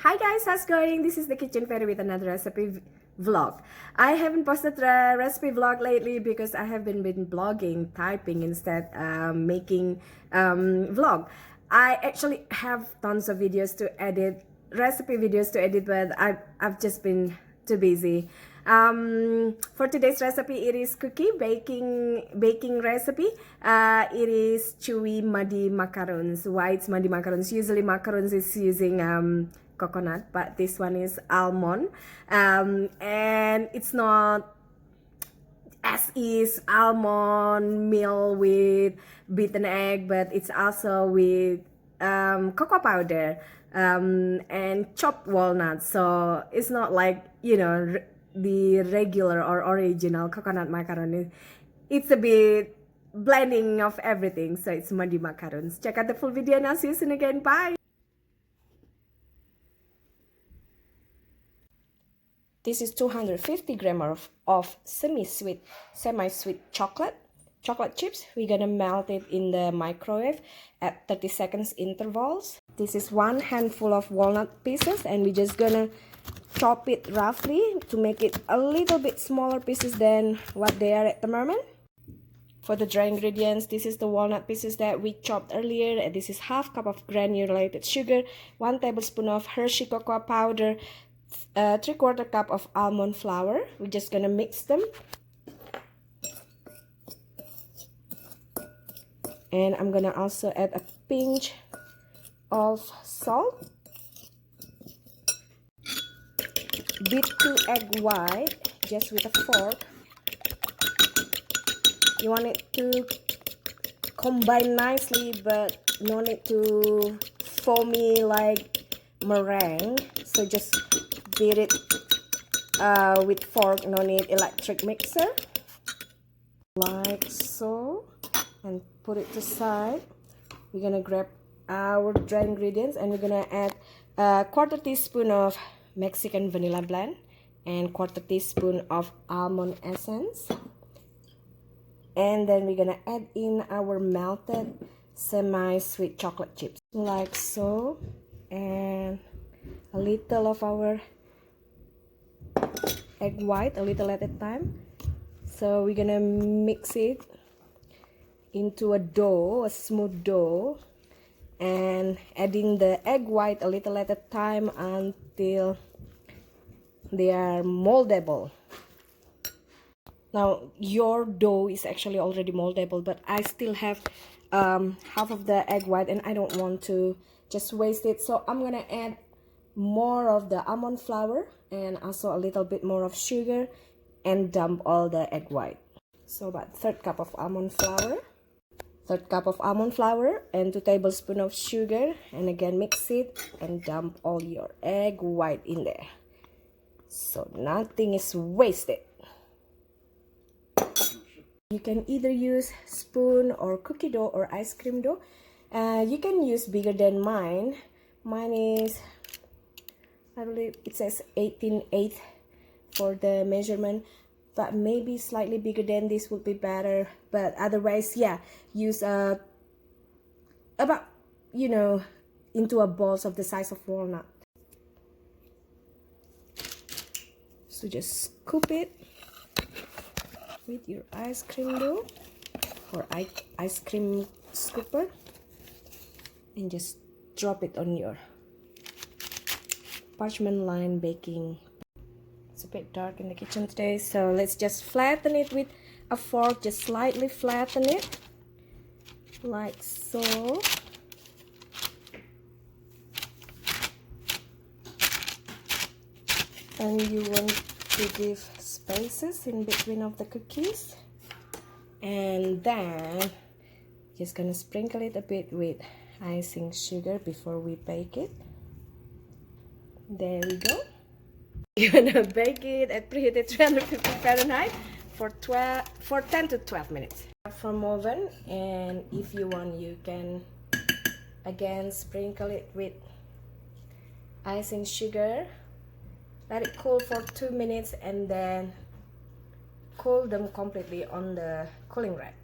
Hi guys, how's it going? This is the Kitchen Fairy with another recipe vlog. I haven't posted a recipe vlog lately because I have been blogging, typing instead, making vlog. I actually have tons of videos to edit, recipe videos to edit, but I've just been too busy. For today's recipe, it is cookie baking recipe. It is chewy muddy macaroons. Why it's muddy macaroons? Usually macaroons is using coconut, but this one is almond, and it's not as is almond meal with beaten egg, but it's also with cocoa powder and chopped walnuts. So it's not like, you know, the regular or original coconut macaroni. It's a bit blending of everything, so it's muddy macaroons. Check out the full video and I'll see you soon again. Bye. This is 250 grams of semi-sweet chocolate chips. We're gonna melt it in the microwave at 30 seconds intervals. This is 1 handful of walnut pieces, and we're just gonna chop it roughly to make it a little bit smaller pieces than what they are at the moment. For the dry ingredients, this is the walnut pieces that we chopped earlier, and this is half cup of granulated sugar, 1 tablespoon of Hershey cocoa powder, 3/4 cup of almond flour. We're just gonna mix them, and I'm gonna also add a pinch of salt. Beat 2 egg white just with a fork. You want it to combine nicely, but no need to foamy like meringue, so just beat it with fork, no need electric mixer, like so, and put it to side. We're gonna grab our dry ingredients, and we're gonna add a 1/4 teaspoon of Mexican vanilla blend and 1/4 teaspoon of almond essence, and then we're gonna add in our melted semi-sweet chocolate chips, like so, and a little of our egg white, a little at a time. So we're gonna mix it into a dough, a smooth dough, and adding the egg white a little at a time until they are moldable. Now your dough is actually already moldable, but I still have half of the egg white and I don't want to just waste it, so I'm gonna add more of the almond flour and also a little bit more of sugar and dump all the egg white. So about 1/3 cup of almond flour, 1/3 cup of almond flour, and 2 tablespoons of sugar, and again mix it and dump all your egg white in there, so nothing is wasted. You can either use spoon or cookie dough or ice cream dough. You can use bigger than mine. Mine is, I believe it says 18/8 for the measurement, but maybe slightly bigger than this would be better. But otherwise, yeah, use about, you know, into a balls of the size of walnut. So just scoop it with your ice cream dough or ice cream scooper and just drop it on your parchment lined baking. It's a bit dark in the kitchen today, so let's just flatten it with a fork. Just slightly flatten it like so, and you want to give spaces in between of the cookies, and then just gonna sprinkle it a bit with icing sugar before we bake it. There we go. You're gonna bake it at preheated 350 Fahrenheit for 10 to 12 minutes from oven. And if you want, you can again sprinkle it with icing sugar. Let it cool for 2 minutes and then cool them completely on the cooling rack.